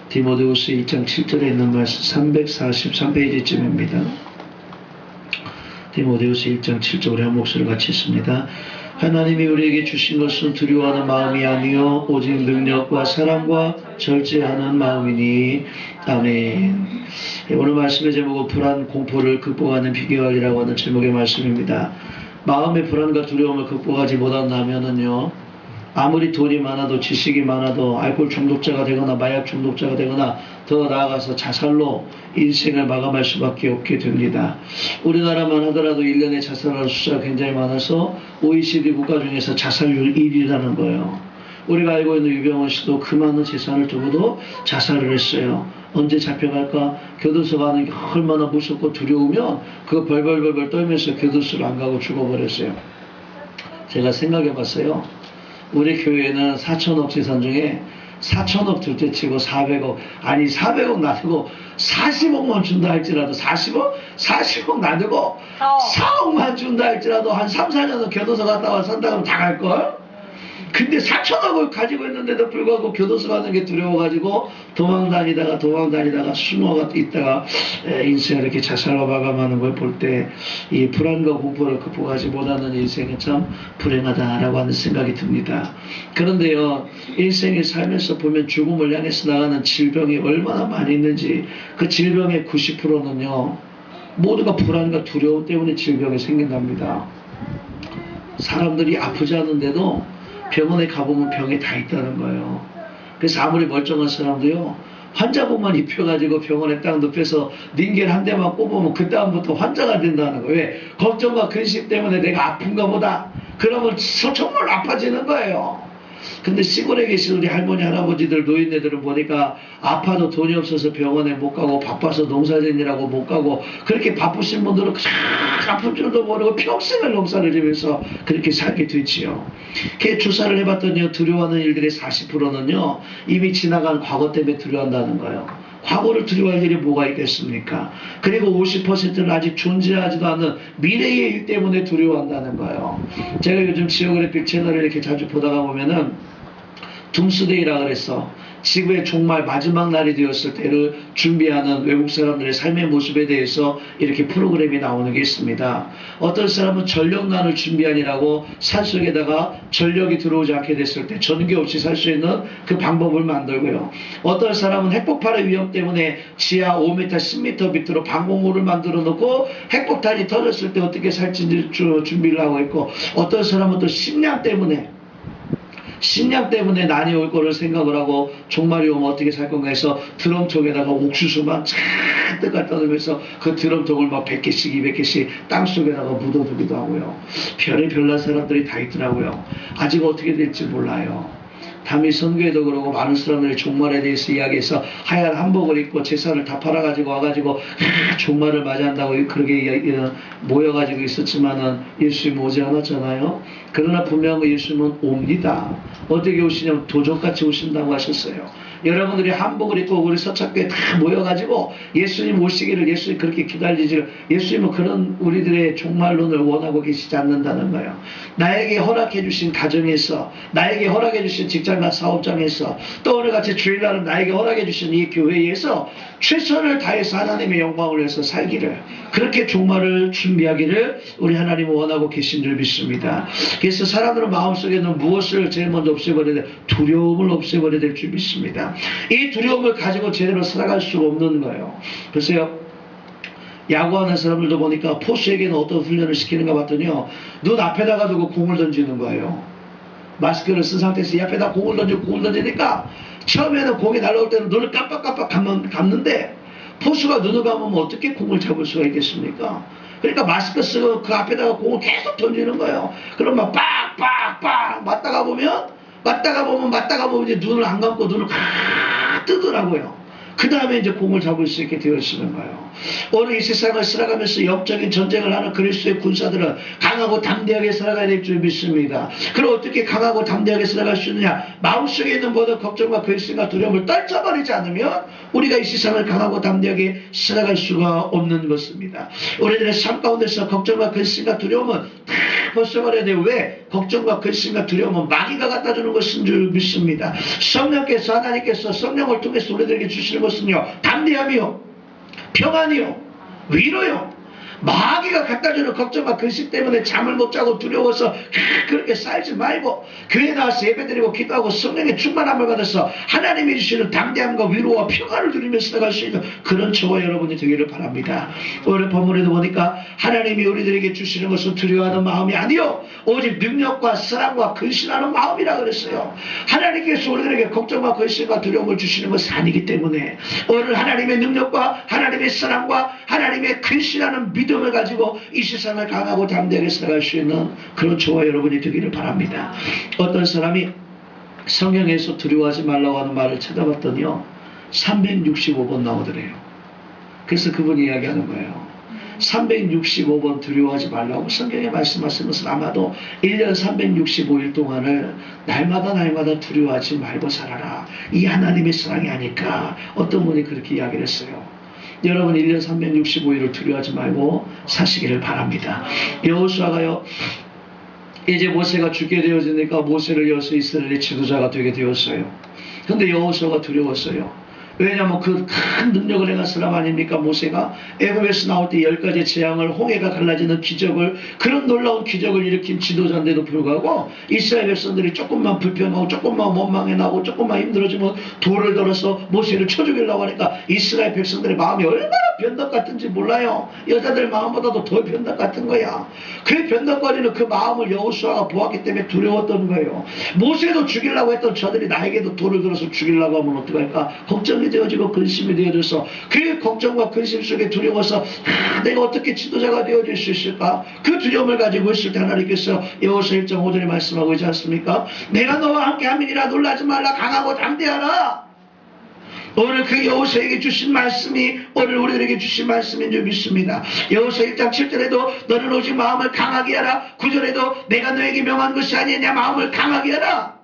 디모데후서 1장 7절에 있는 말씀 343페이지쯤입니다. 디모데후서 1장 7절 우리 한 목소리를 같이 읽습니다. 하나님이 우리에게 주신 것은 두려워하는 마음이 아니요 오직 능력과 사랑과 절제하는 마음이니. 아멘. 오늘 말씀의 제목은 불안 공포를 극복하는 비결이라고 하는 제목의 말씀입니다. 마음의 불안과 두려움을 극복하지 못한다면은요, 아무리 돈이 많아도 지식이 많아도 알코올 중독자가 되거나 마약 중독자가 되거나 더 나아가서 자살로 인생을 마감할 수밖에 없게 됩니다. 우리나라만 하더라도 1년에 자살하는 숫자가 굉장히 많아서 OECD 국가 중에서 자살률 1위라는 거예요. 우리가 알고 있는 유병헌 씨도 그 많은 재산을 두고도 자살을 했어요. 언제 잡혀갈까? 교도소 가는 게 얼마나 무섭고 두려우면 그거 벌벌벌벌 떨면서 교도소를 안 가고 죽어버렸어요. 제가 생각해 봤어요. 우리 교회에는 4천억 재산 중에 4천억 둘째 치고 400억, 아니 400억 놔두고 40억만 준다 할지라도 40억 놔두고 4억만 준다 할지라도 한 3, 4년은 교도소 갔다 와 산다 그러면 다 갈걸? 근데 4천억을 가지고 있는데도 불구하고 교도소 가는 게 두려워가지고 도망다니다가 숨어가 있다가 인생을 이렇게 자살로 마감하는 걸 볼 때 이 불안과 공포를 극복하지 못하는 인생은 참 불행하다라고 하는 생각이 듭니다. 그런데요, 인생을 살면서 보면 죽음을 향해서 나가는 질병이 얼마나 많이 있는지, 그 질병의 90%는요 모두가 불안과 두려움 때문에 질병이 생긴답니다. 사람들이 아프지 않은데도 병원에 가보면 병이 다 있다는 거예요. 그래서 아무리 멀쩡한 사람도요, 환자복만 입혀가지고 병원에 딱 눕혀서 링겔 한 대만 꼽으면 그 다음부터 환자가 된다는 거예요. 왜? 걱정과 근심 때문에 내가 아픈가 보다. 그러면 정말 아파지는 거예요. 근데 시골에 계신 우리 할머니 할아버지들 노인네들은 보니까 아파도 돈이 없어서 병원에 못 가고 바빠서 농사짓느라고 못 가고 그렇게 바쁘신 분들은 아픈 줄도 모르고 평생을 농사를 지면서 그렇게 살게 되지요. 주사를 해봤더니 두려워하는 일들의 40%는요 이미 지나간 과거 때문에 두려워한다는 거예요. 과거를 두려워할 일이 뭐가 있겠습니까? 그리고 50%는 아직 존재하지도 않는 미래의 일 때문에 두려워한다는 거예요. 제가 요즘 지오그래픽 채널을 이렇게 자주 보다가 보면은 둠스데이라 그래서 지구의 종말 마지막 날이 되었을 때를 준비하는 외국 사람들의 삶의 모습에 대해서 이렇게 프로그램이 나오는 게 있습니다. 어떤 사람은 전력난을 준비하느라고 산속에다가 전력이 들어오지 않게 됐을 때 전기 없이 살 수 있는 그 방법을 만들고요. 어떤 사람은 핵폭발의 위험 때문에 지하 5m, 10m 밑으로 방공호를 만들어 놓고 핵폭탄이 터졌을 때 어떻게 살지 준비를 하고 있고, 어떤 사람은 또 식량 때문에 난이 올 거를 생각을 하고 종말이 오면 어떻게 살 건가 해서 드럼통에다가 옥수수만 잔뜩 갖다 놓으면서 그 드럼통을 막 100개씩 200개씩 땅속에다가 묻어두기도 하고요. 별난 사람들이 다 있더라고요. 아직 어떻게 될지 몰라요. 담임 선교에도 그러고 많은 사람들이 종말에 대해서 이야기해서 하얀 한복을 입고 재산을 다 팔아가지고 와가지고 종말을 맞이한다고 그렇게 모여가지고 있었지만은 예수님 오지 않았잖아요. 그러나 분명히 예수님은 옵니다. 어떻게 오시냐면 도적같이 오신다고 하셨어요. 여러분들이 한복을 입고 우리 서착교에 다 모여가지고 예수님 오시기를 예수님 그렇게 기다리지, 예수님은 그런 우리들의 종말론을 원하고 계시지 않는다는 거예요. 나에게 허락해 주신 가정에서, 나에게 허락해 주신 직장과 사업장에서, 또 오늘같이 주일날은 나에게 허락해 주신 이 교회에서 최선을 다해서 하나님의 영광을 위해서 살기를, 그렇게 종말을 준비하기를 우리 하나님은 원하고 계신 줄 믿습니다. 그래서 사람들은 마음속에는 무엇을 제일 먼저 없애버려야 돼? 두려움을 없애버려야 될 줄 믿습니다. 이 두려움을 가지고 제대로 살아갈 수가 없는 거예요. 글쎄요, 야구하는 사람들도 보니까 포수에게는 어떤 훈련을 시키는가 봤더니요, 눈 앞에다가 두고 공을 던지는 거예요. 마스크를 쓴 상태에서 이 앞에다 공을 던지니까 처음에는 공이 날아올 때는 눈을 깜빡깜빡 감는데 포수가 눈을 감으면 어떻게 공을 잡을 수가 있겠습니까? 그러니까 마스크 쓰고 그 앞에다가 공을 계속 던지는 거예요. 그럼 막 빡빡빡 맞다가 보면 이제 눈을 안 감고 눈을 뜨더라고요. 그 다음에 이제 공을 잡을 수 있게 되어지는 거예요. 오늘 이 세상을 살아가면서 영적인 전쟁을 하는 그리스도의 군사들은 강하고 담대하게 살아가야 될 줄 믿습니다. 그럼 어떻게 강하고 담대하게 살아갈 수 있느냐? 마음속에 있는 모든 걱정과 근심과 두려움을 떨쳐버리지 않으면 우리가 이 세상을 강하고 담대하게 살아갈 수가 없는 것입니다. 우리들의 삶 가운데서 걱정과 근심과 두려움은 다 벗어버려야 돼요. 왜? 걱정과 근심과 두려움은 마귀가 갖다 주는 것인 줄 믿습니다. 성령께서, 하나님께서 성령을 통해서 우리들에게 주시는 것은요, 담대함이요, 평안이요, 위로요. 마귀가 갖다주는 걱정과 근심 때문에 잠을 못 자고 두려워서 그렇게 쌓이지 말고 교회 나와서 예배드리고 기도하고 성령의 충만함을 받아서 하나님이 주시는 담대함과 위로와 평안을 누리면서 나갈 수 있는 그런 저와 여러분이 되기를 바랍니다. 오늘 본문에도 보니까 하나님이 우리들에게 주시는 것은 두려워하는 마음이 아니요 오직 능력과 사랑과 근신하는 마음이라 그랬어요. 하나님께서 우리들에게 걱정과 근심과 두려움을 주시는 것은 아니기 때문에 오늘 하나님의 능력과 하나님의 사랑과 하나님의 근신하는 믿음을 가지고 이 세상을 강하고 담대하게 살아갈 수 있는 그런 저와 여러분이 되기를 바랍니다. 어떤 사람이 성경에서 두려워하지 말라고 하는 말을 찾아봤더니요 365번 나오더래요. 그래서 그분이 이야기하는 거예요. 365번 두려워하지 말라고 성경에 말씀하신 것은 아마도 1년 365일 동안을 날마다 두려워하지 말고 살아라. 이 하나님의 사랑이 아닐까. 어떤 분이 그렇게 이야기를 했어요. 여러분 1년 365일을 두려워하지 말고 사시기를 바랍니다. 여호수아가요 이제 모세가 죽게 되어지니까 모세를 이어서 이스라엘의 지도자가 되게 되었어요. 근데 여호수아가 두려웠어요. 왜냐하면 그 큰 능력을 행한 사람 아닙니까? 모세가 애굽에서 나올 때 10가지 재앙을 홍해가 갈라지는 기적을 그런 놀라운 기적을 일으킨 지도자인데도 불구하고 이스라엘 백성들이 조금만 불평하고 조금만 원망해 나고 조금만 힘들어지면 돌을 들어서 모세를 쳐 죽이려고 하니까 이스라엘 백성들의 마음이 얼마나 변덕 같은지 몰라요. 여자들 마음보다도 더 변덕 같은 거야. 그 변덕거리는 그 마음을 여호수아가 보았기 때문에 두려웠던 거예요. 모세도 죽이려고 했던 저들이 나에게도 돌을 들어서 죽이려고 하면 어떡할까 걱정이 되어지고 근심이 되어져서 그 걱정과 근심 속에 두려워서 내가 어떻게 지도자가 되어질 수 있을까? 그 두려움을 가지고 있을 때 하나님께서 여호수아 1장 5절에 말씀하고 있지 않습니까? 내가 너와 함께 함이니라 놀라지 말라 강하고 담대하라. 오늘 그 여호수아에게 주신 말씀이 오늘 우리들에게 주신 말씀인 줄 믿습니다. 여호수아 1장 7절에도 너는 오직 마음을 강하게 하라. 9절에도 내가 너에게 명한 것이 아니냐 마음을 강하게 하라.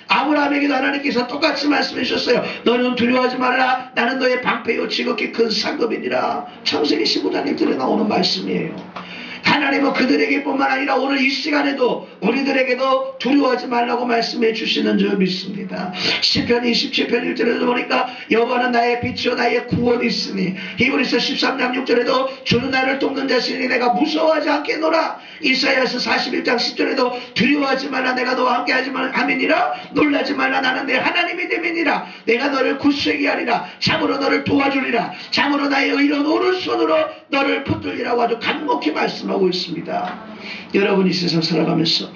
아브라함에게도 하나님께서 똑같이 말씀해 주셨어요. 너는 두려워하지 말라. 나는 너의 방패요 지극히 큰 상급이니라. 창세기 15장 1절에 나오는 말씀이에요. 하나님은 그들에게 뿐만 아니라 오늘 이 시간에도 우리들에게도 두려워하지 말라고 말씀해 주시는 줄 믿습니다. 시편 27편 1절에도 보니까 여호와는 나의 빛이요 나의 구원이 있으니 히브리서 13장 6절에도 주는 나를 돕는 자시니 내가 무서워하지 않겠노라. 이사야서 41장 10절에도 두려워하지 말라 내가 너와 함께 함이니라. 놀라지 말라 나는 내 하나님이 됨이니라. 내가 너를 굳세게 하리라. 참으로 너를 도와주리라. 참으로 나의 의로운 오른손으로 너를 붙들리라고 아주 간곡히 말씀하고 있습니다. 여러분 이 세상 살아가면서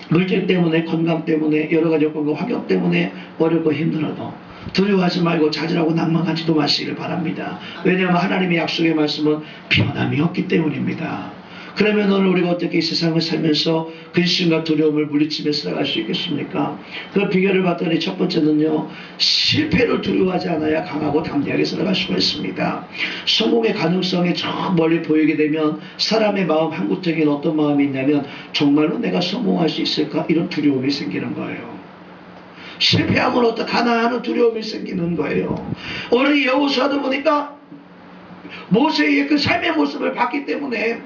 물질 때문에 건강 때문에 여러가지 여건과 환경 때문에 어렵고 힘들어도 두려워하지 말고 좌절하고 낭만하지도 마시기를 바랍니다. 왜냐하면 하나님의 약속의 말씀은 변함이 없기 때문입니다. 그러면 오늘 우리가 어떻게 이 세상을 살면서 근심과 두려움을 물리치며 살아갈 수 있겠습니까? 그 비결을 봤더니 첫 번째는요. 실패를 두려워하지 않아야 강하고 담대하게 살아갈 수가 있습니다. 성공의 가능성이 저 멀리 보이게 되면 사람의 마음 한구석에는 어떤 마음이 있냐면 정말로 내가 성공할 수 있을까? 이런 두려움이 생기는 거예요. 실패하면 어떡하나 하는 두려움이 생기는 거예요. 오늘 이 여호수아도 보니까 모세의 그 삶의 모습을 봤기 때문에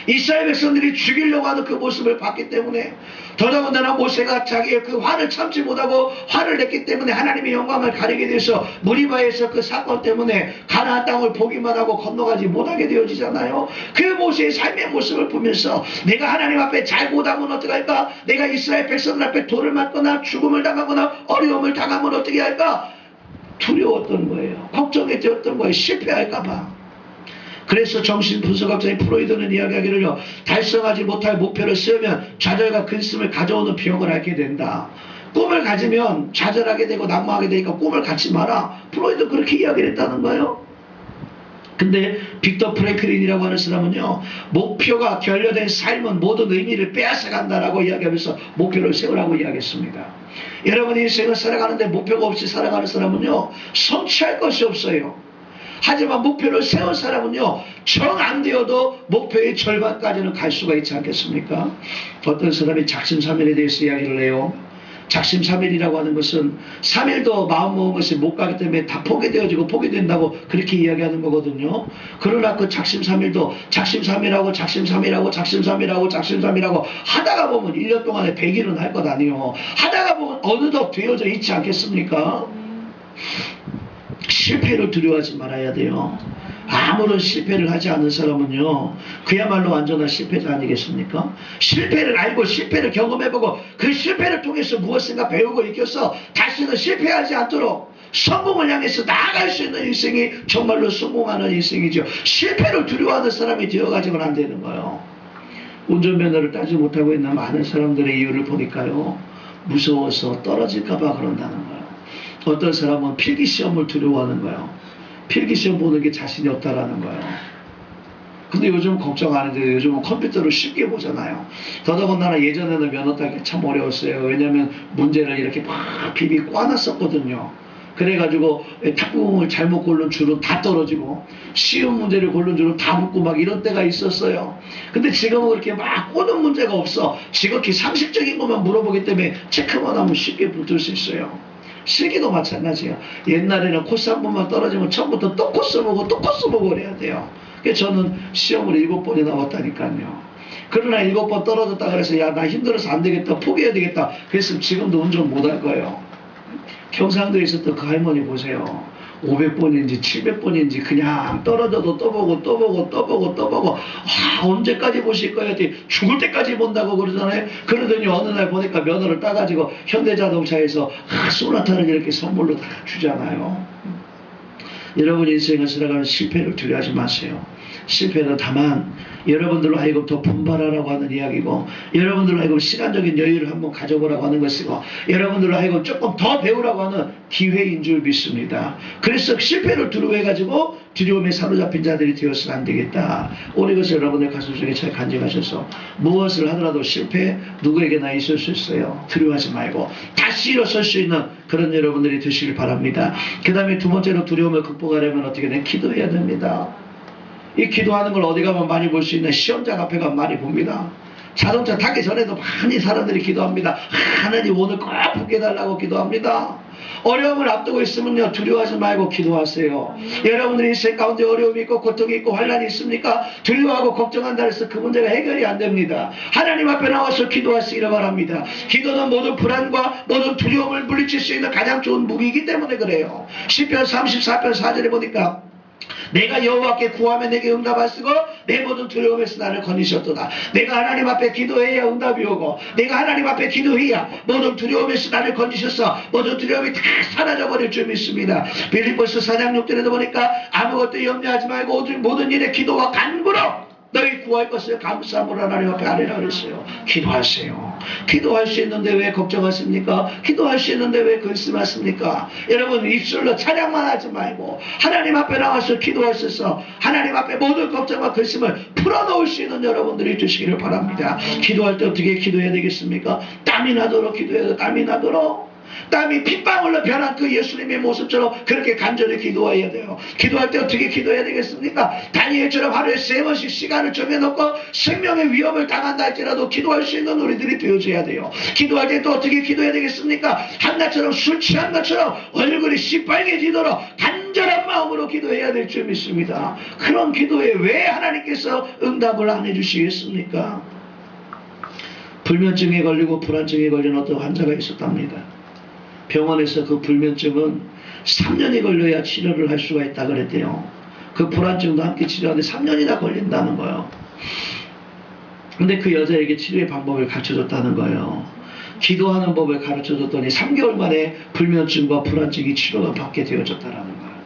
이스라엘 백성들이 죽이려고 하는 그 모습을 봤기 때문에 더더군다나 모세가 자기의 그 화를 참지 못하고 화를 냈기 때문에 하나님의 영광을 가리게 돼서 무리바에서 그 사건 때문에 가나안 땅을 보기만 하고 건너가지 못하게 되어지잖아요. 그 모세의 삶의 모습을 보면서 내가 하나님 앞에 잘 못하면 어떡할까? 내가 이스라엘 백성들 앞에 돌을 맞거나 죽음을 당하거나 어려움을 당하면 어떻게 할까? 두려웠던 거예요. 걱정이 되었던 거예요. 실패할까봐. 그래서 정신분석학자인 프로이드는 이야기하기를요. 달성하지 못할 목표를 세우면 좌절과 근심을 가져오는 비용을 앓게 된다. 꿈을 가지면 좌절하게 되고 낙망하게 되니까 꿈을 갖지 마라. 프로이드 그렇게 이야기를 했다는 거예요. 근데 빅터 프랭클린이라고 하는 사람은요. 목표가 결여된 삶은 모든 의미를 빼앗아간다라고 이야기하면서 목표를 세우라고 이야기했습니다. 여러분이 인생을 살아가는데 목표가 없이 살아가는 사람은요. 성취할 것이 없어요. 하지만 목표를 세운 사람은요, 정 안 되어도 목표의 절반까지는 갈 수가 있지 않겠습니까? 어떤 사람이 작심삼일에 대해서 이야기를 해요. 작심삼일이라고 하는 것은 3일도 마음 먹은 것이 못 가기 때문에 다 포기되어지고 포기된다고 그렇게 이야기하는 거거든요. 그러나 그 작심삼일도 작심삼일하고 작심삼일하고 작심삼일하고 작심삼일하고 하다가 보면 1년 동안에 100일은 할 것 아니에요. 하다가 보면 어느덧 되어져 있지 않겠습니까? 실패를 두려워하지 말아야 돼요. 아무런 실패를 하지 않는 사람은요, 그야말로 완전한 실패자 아니겠습니까? 실패를 알고 실패를 경험해보고 그 실패를 통해서 무엇인가 배우고 익혀서 다시는 실패하지 않도록 성공을 향해서 나아갈 수 있는 인생이 정말로 성공하는 인생이죠. 실패를 두려워하는 사람이 되어가지고는 안 되는 거예요. 운전면허를 따지 못하고 있는 많은 사람들의 이유를 보니까요, 무서워서 떨어질까봐 그런다는 거예요. 어떤 사람은 필기시험을 두려워하는 거예요. 필기시험 보는 게 자신이 없다라는 거예요. 근데 요즘 걱정 안 해도 요즘은 컴퓨터로 쉽게 보잖아요. 더더군다나 예전에는 면허 따기 참 어려웠어요. 왜냐면 문제를 이렇게 막 비비 꽈놨었거든요. 그래가지고 탁구공을 잘못 고른 줄은 다 떨어지고 쉬운 문제를 고른 줄은 다 묻고 막 이런 때가 있었어요. 근데 지금은 그렇게 막 꼬는 문제가 없어. 지극히 상식적인 것만 물어보기 때문에 체크만 하면 쉽게 붙을 수 있어요. 실기도 마찬가지예요. 옛날에는 코스 한 번만 떨어지면 처음부터 또 코스 보고 또 코스 보고 그래야 돼요. 그래서 저는 시험을 7번이 나왔다니까요. 그러나 7번 떨어졌다 그래서 야, 나 힘들어서 안 되겠다, 포기해야 되겠다 그랬으면 지금도 운전 못 할 거예요. 경상도에 있었던 그 할머니 보세요. 500번인지 700번인지 그냥 떨어져도 또 보고 또 보고 또 보고 또 보고 언제까지 보실 거예요? 죽을 때까지 본다고 그러잖아요. 그러더니 어느 날 보니까 면허를 따가지고 현대자동차에서 소나타를 이렇게 선물로 다 주잖아요. 여러분 인생을 살아가는 실패를 두려워하지 마세요. 실패는 다만 여러분들로 하여금 더 분발하라고 하는 이야기고, 여러분들로 하여금 시간적인 여유를 한번 가져보라고 하는 것이고, 여러분들로 하여금 조금 더 배우라고 하는 기회인 줄 믿습니다. 그래서 실패를 두려워해가지고 두려움에 사로잡힌 자들이 되어서는 안 되겠다. 오늘 이것을 여러분의 가슴 속에 잘 간직하셔서 무엇을 하더라도 실패 누구에게나 있을 수 있어요. 두려워하지 말고 다시 일어설 수 있는 그런 여러분들이 되시길 바랍니다. 그 다음에 두 번째로 두려움을 극복하려면 어떻게 된? 기도해야 됩니다. 이 기도하는 걸 어디 가면 많이 볼 수 있는 시험장 앞에 가면 많이 봅니다. 자동차 타기 전에도 많이 사람들이 기도합니다. 하나님 오늘 꼭 붙게 해달라고 기도합니다. 어려움을 앞두고 있으면요, 두려워하지 말고 기도하세요. 여러분들이 인생 가운데 어려움이 있고 고통이 있고 환란이 있습니까? 두려워하고 걱정한다 해서 그 문제가 해결이 안 됩니다. 하나님 앞에 나와서 기도하시기를 바랍니다. 기도는 모든 불안과 모든 두려움을 물리칠 수 있는 가장 좋은 무기이기 때문에 그래요. 시편 34편 4절에 보니까 내가 여호와께 구하면 내게 응답하시고 내 모든 두려움에서 나를 건지셨도다. 내가 하나님 앞에 기도해야 응답이 오고, 내가 하나님 앞에 기도해야 모든 두려움에서 나를 건지셔서 모든 두려움이 다 사라져버릴 줄 믿습니다. 빌립보서 4장 6절에도 보니까 아무것도 염려하지 말고 모든 일에 기도와 간구로 너희 구할 것을 감사함으로 하나님 앞에 아뢰라 그랬어요. 기도하세요. 기도할 수 있는데 왜 걱정하십니까? 기도할 수 있는데 왜 근심하십니까? 여러분 입술로 찬양만 하지 말고 하나님 앞에 나와서 기도하셔서 하나님 앞에 모든 걱정과 근심을 풀어놓을 수 있는 여러분들이 되시기를 바랍니다. 기도할 때 어떻게 기도해야 되겠습니까? 땀이 나도록 기도해야 돼. 땀이 나도록. 땀이 핏방울로 변한 그 예수님의 모습처럼 그렇게 간절히 기도해야 돼요. 기도할 때 어떻게 기도해야 되겠습니까? 다니엘처럼 하루에 3번씩 시간을 정해놓고 생명의 위협을 당한다 할지라도 기도할 수 있는 우리들이 되어줘야 돼요. 기도할 때 또 어떻게 기도해야 되겠습니까? 한나처럼 술 취한 것처럼 얼굴이 시빨개지도록 간절한 마음으로 기도해야 될 줄 믿습니다. 그런 기도에 왜 하나님께서 응답을 안 해주시겠습니까? 불면증에 걸리고 불안증에 걸린 어떤 환자가 있었답니다. 병원에서 그 불면증은 3년이 걸려야 치료를 할 수가 있다 그랬대요. 그 불안증도 함께 치료하는데 3년이나 걸린다는 거예요. 근데 그 여자에게 치료의 방법을 가르쳐줬다는 거예요. 기도하는 법을 가르쳐줬더니 3개월 만에 불면증과 불안증이 치료가 받게 되어졌다는 거예요.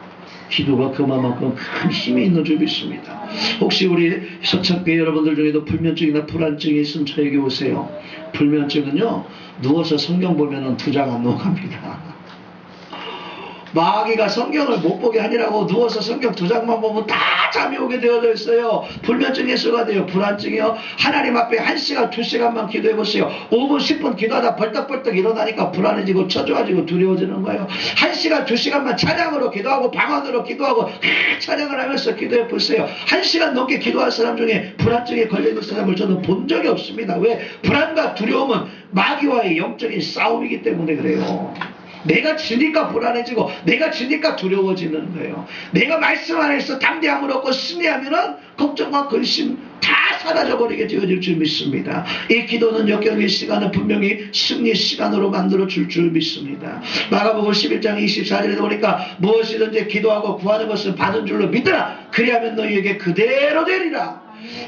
기도가 그만큼 큰 힘이 있는 줄 믿습니다. 혹시 우리 서창교회 여러분들 중에도 불면증이나 불안증이 있으면 저에게 오세요. 불면증은요, 누워서 성경 보면은 2장 안 넘어갑니다. 마귀가 성경을 못 보게 하니라고 누워서 성경 2장만 보면 다 잠이 오게 되어져 있어요. 불면증에 수가 돼요. 불안증이요. 하나님 앞에 1시간 2시간만 기도해 보세요. 5분 10분 기도하다 벌떡벌떡 일어나니까 불안해지고 처져가지고 두려워지는 거예요. 1시간 2시간만 찬양으로 기도하고 방언으로 기도하고 찬양을 하면서 기도해 보세요. 1시간 넘게 기도할 사람 중에 불안증에 걸려있는 사람을 저는 본 적이 없습니다. 왜? 불안과 두려움은 마귀와의 영적인 싸움이기 때문에 그래요. 내가 지니까 불안해지고 내가 지니까 두려워지는 거예요. 내가 말씀 안에서 담대함을 얻고 승리하면은 걱정과 근심 다 사라져버리게 되어질 줄 믿습니다. 이 기도는 역경의 시간을 분명히 승리 시간으로 만들어 줄 믿습니다. 마가복음 11장 24절에 보니까 무엇이든지 기도하고 구하는 것을 받은 줄로 믿으라. 그리하면 너희에게 그대로 되리라.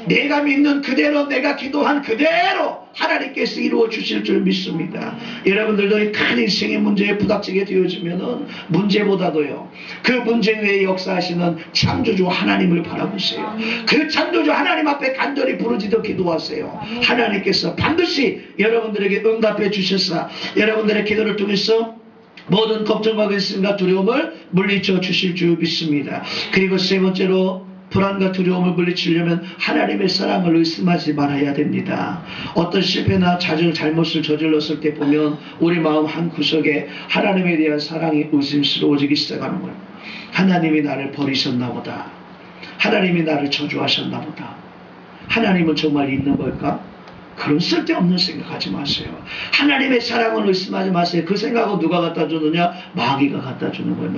내가 믿는 그대로, 내가 기도한 그대로 하나님께서 이루어 주실 줄 믿습니다. 여러분들도 큰 인생의 문제에 부닥치게 되어지면은 문제보다도요, 그 문제 외에 역사하시는 창조주 하나님을 바라보세요. 그 창조주 하나님 앞에 간절히 부르짖어 기도하세요. 하나님께서 반드시 여러분들에게 응답해 주셔서 여러분들의 기도를 통해서 모든 걱정과 근심과 두려움을 물리쳐 주실 줄 믿습니다. 그리고 세 번째로 불안과 두려움을 물리치려면 하나님의 사랑을 의심하지 말아야 됩니다. 어떤 실패나 잘못을 저질렀을 때 보면 우리 마음 한 구석에 하나님에 대한 사랑이 의심스러워지기 시작하는 거예요. 하나님이 나를 버리셨나 보다. 하나님이 나를 저주하셨나 보다. 하나님은 정말 있는 걸까? 그런 쓸데없는 생각하지 마세요. 하나님의 사랑을 의심하지 마세요. 그 생각은 누가 갖다 주느냐? 마귀가 갖다 주는 거예요.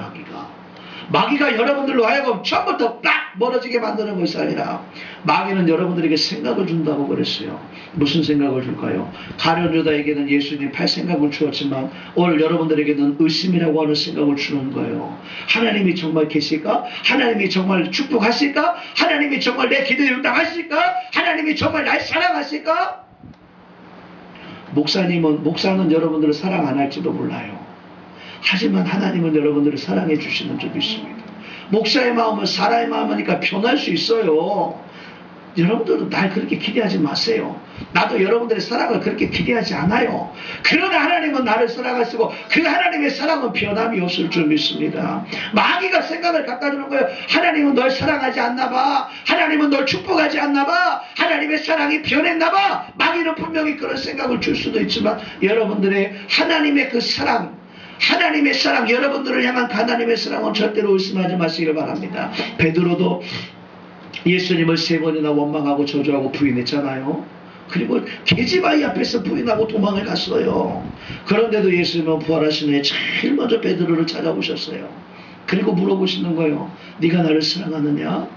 마귀가 여러분들로 하여금 처음부터 딱 멀어지게 만드는 것이 아니라 마귀는 여러분들에게 생각을 준다고 그랬어요. 무슨 생각을 줄까요? 가룟 유다에게는 예수님 팔 생각을 주었지만 오늘 여러분들에게는 의심이라고 하는 생각을 주는 거예요. 하나님이 정말 계실까? 하나님이 정말 축복하실까? 하나님이 정말 내 기도에 응답하실까? 하나님이 정말 날 사랑하실까? 목사는 여러분들을 사랑 안 할지도 몰라요. 하지만 하나님은 여러분들을 사랑해 주시는 줄 믿습니다. 목사의 마음은 사람의 마음이니까 변할 수 있어요. 여러분들도 날 그렇게 기대하지 마세요. 나도 여러분들의 사랑을 그렇게 기대하지 않아요. 그러나 하나님은 나를 사랑하시고 그 하나님의 사랑은 변함이 없을 줄 믿습니다. 마귀가 생각을 갖다주는 거예요. 하나님은 널 사랑하지 않나 봐. 하나님은 널 축복하지 않나 봐. 하나님의 사랑이 변했나 봐. 마귀는 분명히 그런 생각을 줄 수도 있지만 여러분들의 하나님의 그 사랑, 하나님의 사랑, 여러분들을 향한 하나님의 사랑은 절대로 의심하지 마시길 바랍니다. 베드로도 예수님을 3번이나 원망하고 저주하고 부인했잖아요. 그리고 계집아이 앞에서 부인하고 도망을 갔어요. 그런데도 예수님은 부활하신 후에 제일 먼저 베드로를 찾아오셨어요. 그리고 물어보시는 거예요. 네가 나를 사랑하느냐?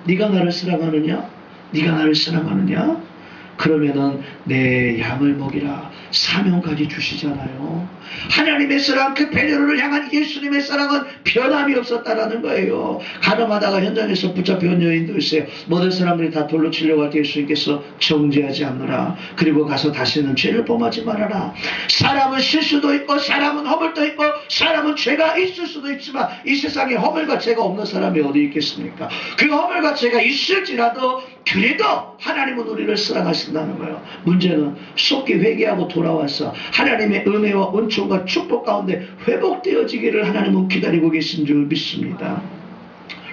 네가 나를 사랑하느냐? 네가 나를 사랑하느냐? 그러면은 내 양을 먹이라 사명까지 주시잖아요. 하나님의 사랑, 그 베드로를 향한 예수님의 사랑은 변함이 없었다라는 거예요. 가늠하다가 현장에서 붙잡혀온 여인도 있어요. 모든 사람들이 다 돌로 치려고 할 때 예수님께서 정죄하지 않노라. 그리고 가서 다시는 죄를 범하지 말아라. 사람은 실수도 있고 사람은 허물도 있고 사람은 죄가 있을 수도 있지만 이 세상에 허물과 죄가 없는 사람이 어디 있겠습니까? 그 허물과 죄가 있을지라도 그래도 하나님은 우리를 사랑하신다는 거예요. 문제는 속히 회개하고 돌아와서 하나님의 은혜와 은총과 축복 가운데 회복되어지기를 하나님은 기다리고 계신 줄 믿습니다.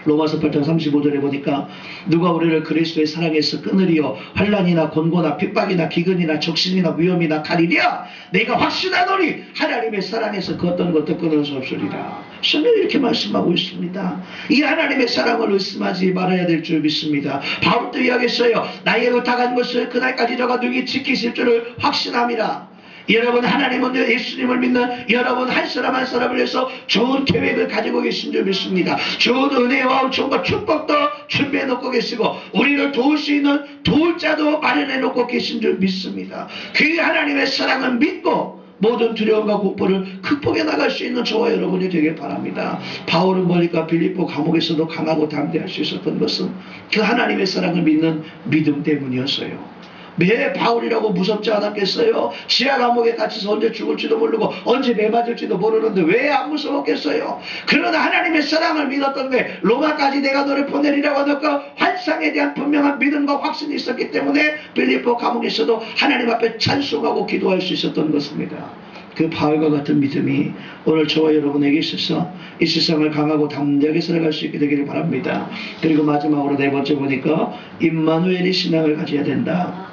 로마서 8장 35절에 보니까 누가 우리를 그리스도의 사랑에서 끊으리요 환난이나 곤고나 핍박이나 기근이나 적신이나 위험이나 칼이랴 내가 확신하노니 하나님의 사랑에서 그 어떤 것도 끊을 수 없으리라. 성경이 이렇게 말씀하고 있습니다. 이 하나님의 사랑을 의심하지 말아야 될 줄 믿습니다. 바울도 이야기했어요. 나의 의탁한 것을 그날까지 저가 누기 지키실 줄을 확신함이라. 여러분, 하나님은 예수님을 믿는 여러분 한 사람 한 사람을 위해서 좋은 계획을 가지고 계신 줄 믿습니다. 좋은 은혜와 은총과 축복도 준비해 놓고 계시고 우리를 도울 수 있는 도울 자도 마련해 놓고 계신 줄 믿습니다. 그 하나님의 사랑을 믿고 모든 두려움과 공포를 극복해 나갈 수 있는 저와 여러분이 되길 바랍니다. 바울은 보니까 빌립보 감옥에서도 강하고 담대할 수 있었던 것은 그 하나님의 사랑을 믿는 믿음 때문이었어요. 매 바울이라고 무섭지 않았겠어요? 지하 감옥에 갇혀서 언제 죽을지도 모르고 언제 매 맞을지도 모르는데 왜 안 무서웠겠어요? 그러나 하나님의 사랑을 믿었던 게 로마까지 내가 너를 보내리라고 하는 그 환상에 대한 분명한 믿음과 확신이 있었기 때문에 빌립보 감옥에서도 하나님 앞에 찬송하고 기도할 수 있었던 것입니다. 그 바울과 같은 믿음이 오늘 저와 여러분에게 있어서 이 세상을 강하고 담대하게 살아갈 수 있게 되기를 바랍니다. 그리고 마지막으로 네 번째 보니까 임마누엘의 신앙을 가져야 된다.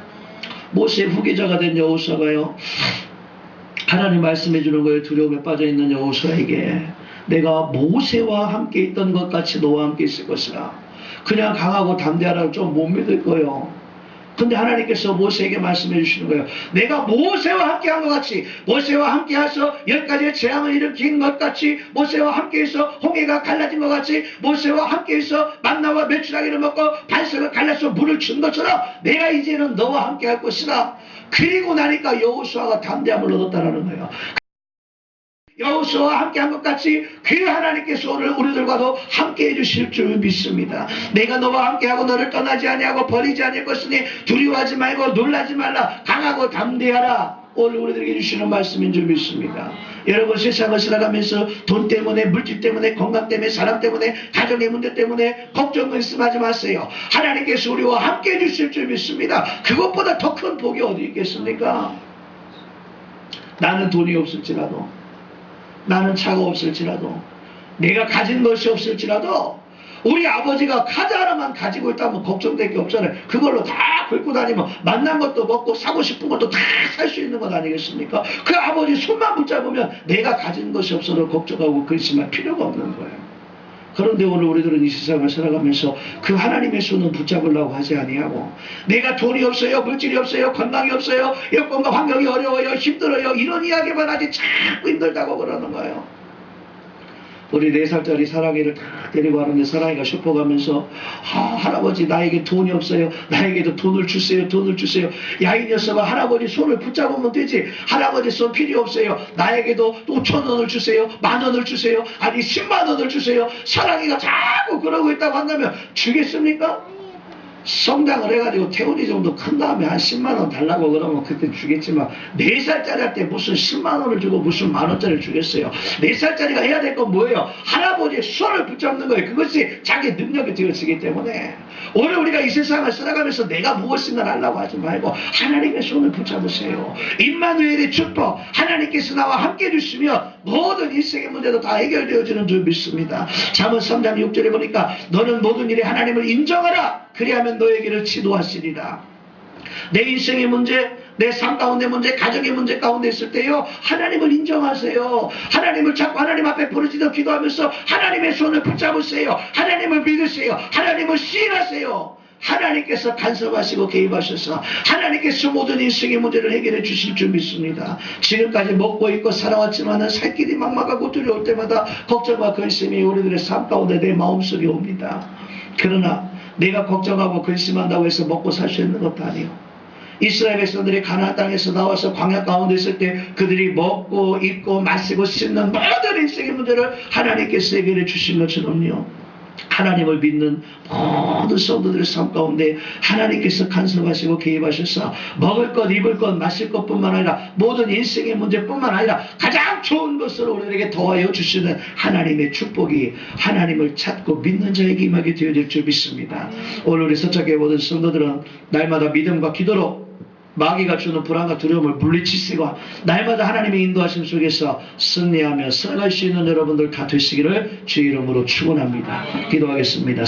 모세의 후계자가 된 여호수아가요, 하나님 말씀해 주는 거에 두려움에 빠져 있는 여호수아에게 내가 모세와 함께 있던 것 같이 너와 함께 있을 것이라. 그냥 강하고 담대하라고 좀 못 믿을 거예요. 근데 하나님께서 모세에게 말씀해 주시는 거예요. 내가 모세와 함께 한 것 같이, 모세와 함께 해서 10가지의 재앙을 일으킨 것 같이, 모세와 함께 해서 홍해가 갈라진 것 같이, 모세와 함께 해서 만나와 메추라기를 먹고 반석을 갈라서 물을 준 것처럼 내가 이제는 너와 함께 할 것이다. 그리고 나니까 여호수아가 담대함을 얻었다는 거예요. 여호수아와 함께 한 것 같이 그 하나님께서 오늘 우리들과도 함께 해주실 줄 믿습니다. 내가 너와 함께하고 너를 떠나지 아니하고 버리지 아니할 것이니 두려워하지 말고 놀라지 말라. 강하고 담대하라. 오늘 우리들에게 주시는 말씀인 줄 믿습니다. 여러분, 세상을 살아가면서 돈 때문에, 물질 때문에, 건강 때문에, 사람 때문에, 가정의 문제 때문에 걱정 말씀하지 마세요. 하나님께서 우리와 함께 해주실 줄 믿습니다. 그것보다 더 큰 복이 어디 있겠습니까? 나는 돈이 없을지라도, 나는 차가 없을지라도, 내가 가진 것이 없을지라도 우리 아버지가 카드 하나만 가지고 있다면 걱정될 게 없잖아요. 그걸로 다 긁고 다니면 만난 것도 먹고 사고 싶은 것도 다 살 수 있는 것 아니겠습니까? 그 아버지 손만 붙잡으면 내가 가진 것이 없어도 걱정하고 근심할 필요가 없는 거예요. 그런데 오늘 우리들은 이 세상을 살아가면서 그 하나님의 손은 붙잡으려고 하지 아니하고, 내가 돈이 없어요, 물질이 없어요, 건강이 없어요, 여건과 환경이 어려워요, 힘들어요, 이런 이야기만 하지 자꾸 힘들다고 그러는 거예요. 우리 4살짜리 사랑이를 딱 데리고 가는데 사랑이가 슈퍼 가면서 할아버지 나에게 돈이 없어요. 나에게도 돈을 주세요. 돈을 주세요. 야, 이 녀석아, 할아버지 손을 붙잡으면 되지. 할아버지 손 필요 없어요. 나에게도 5,000원을 주세요. 10,000원을 주세요. 아니 100,000원을 주세요. 사랑이가 자꾸 그러고 있다고 한다면 주겠습니까? 성장을 해가지고 태훈이 정도 큰 다음에 한 10만원 달라고 그러면 그때 주겠지만 4살짜리 할 때 무슨 10만원을 주고 무슨 10,000원짜리를 주겠어요. 4살짜리가 해야 될 건 뭐예요? 할아버지의 손을 붙잡는 거예요. 그것이 자기 능력이 되어지기 때문에 오늘 우리가 이 세상을 살아가면서 내가 무엇인가 하려고 하지 말고 하나님의 손을 붙잡으세요. 임마누엘의 축복, 하나님께서 나와 함께 해주시면 모든 인생의 문제도 다 해결되어지는 줄 믿습니다. 잠언 3장 6절에 보니까 너는 모든 일에 하나님을 인정하라. 그리하면 너에게를 지도하시리라. 내 인생의 문제, 내 삶 가운데 문제, 가정의 문제 가운데 있을 때요, 하나님을 인정하세요. 하나님을 자꾸 하나님 앞에 부르짖어 기도하면서 하나님의 손을 붙잡으세요. 하나님을 믿으세요. 하나님을 시인하세요. 하나님께서 간섭하시고 개입하셔서 하나님께서 모든 인생의 문제를 해결해 주실 줄 믿습니다. 지금까지 먹고 있고 살아왔지만은 살 길이 막막하고 두려울 때마다 걱정과 근심이 우리들의 삶 가운데 내 마음속에 옵니다. 그러나 내가 걱정하고 근심한다고 해서 먹고 살 수 있는 것도 아니에요. 이스라엘 백성들이 가나안 땅에서 나와서 광야 가운데 있을 때 그들이 먹고 입고 마시고 씻는 모든 인생의 문제를 하나님께서 해결해 주신 것처럼요, 하나님을 믿는 모든 성도들의 삶 가운데 하나님께서 간섭하시고 개입하셔서 먹을 것, 입을 것, 마실 것뿐만 아니라 모든 인생의 문제뿐만 아니라 가장 좋은 것을 우리에게 더하여 주시는 하나님의 축복이 하나님을 찾고 믿는 자에게 임하게 되어질 줄 믿습니다. 오늘 우리 서착교회 모든 성도들은 날마다 믿음과 기도로 마귀가 주는 불안과 두려움을 물리치시고 날마다 하나님의 인도하심 속에서 승리하며 살아갈 수 있는 여러분들 다 되시기를 주의 이름으로 축원합니다. 기도하겠습니다.